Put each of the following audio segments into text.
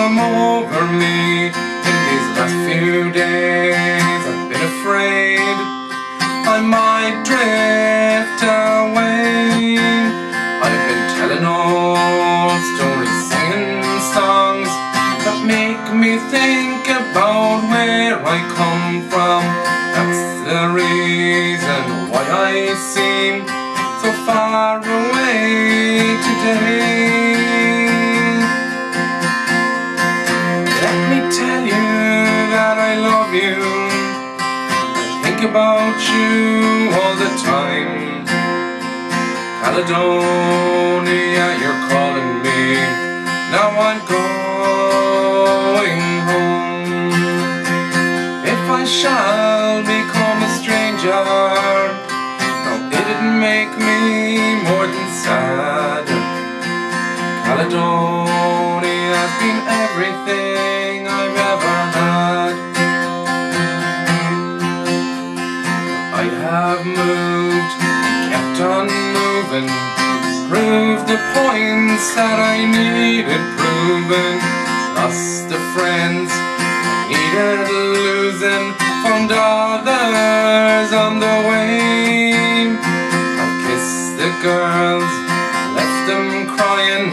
come over me. In these last few days I've been afraid I might drift away. I've been telling old stories, singing songs that make me think about where I come from. That's the reason why I seem so far away today. Let me tell you that I love you. I think about you all the time. Caledonia, you're calling me. Now I'm going home. If I shall become a stranger, no, it didn't make me more than sad. Caledonia has been everything I've ever had. I have moved, kept on moving, proved the points that I needed proving. Lost the friends I needed losing, found others on the way. I've kissed the girls, left them crying.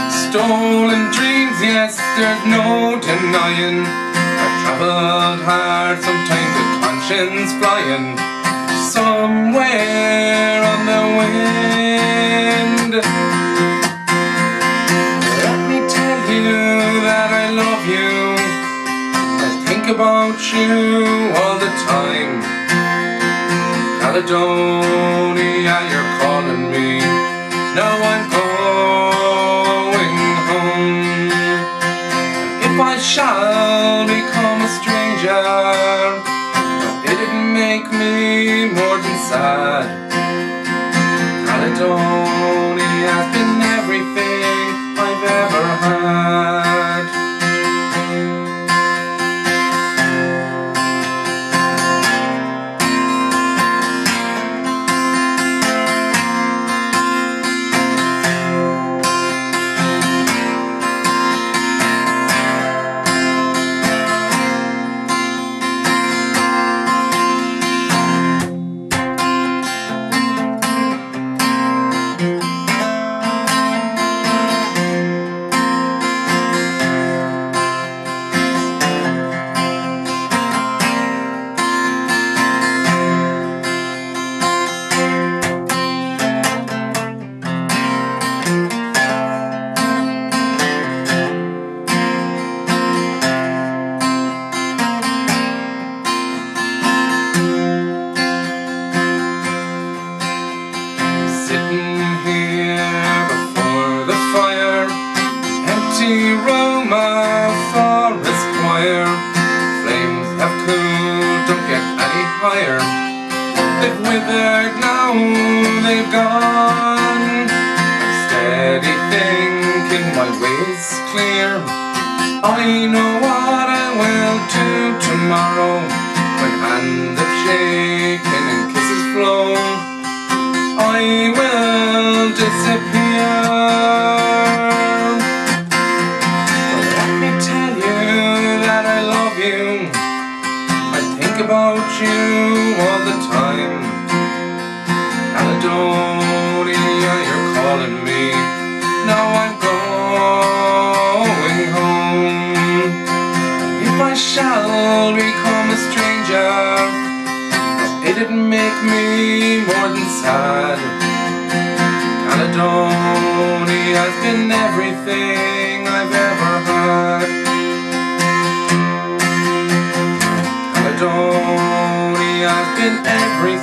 Stolen dreams, yes, there's no denying. I've travelled hard, sometimes with conscience flying. Somewhere on the wind. Let me tell you that I love you. I think about you all the time. Caledonia, you're calling me. Now I'm going home. If I shall become a stranger, it didn't make me more than sad. Caledonia has been everything I've ever had. Room of forest choir. Flames have cooled, don't get any higher. They've withered, now they've gone. I'm steady thinking my way's clear. I know what I will do tomorrow. When hands have shaken and kisses flow, I will disappear. About you all the time. Caledonia, you're calling me. Now I'm going home. If I shall become a stranger, it didn't make me more than sad. Caledonia has been everything I've ever had. Caledonia has been everything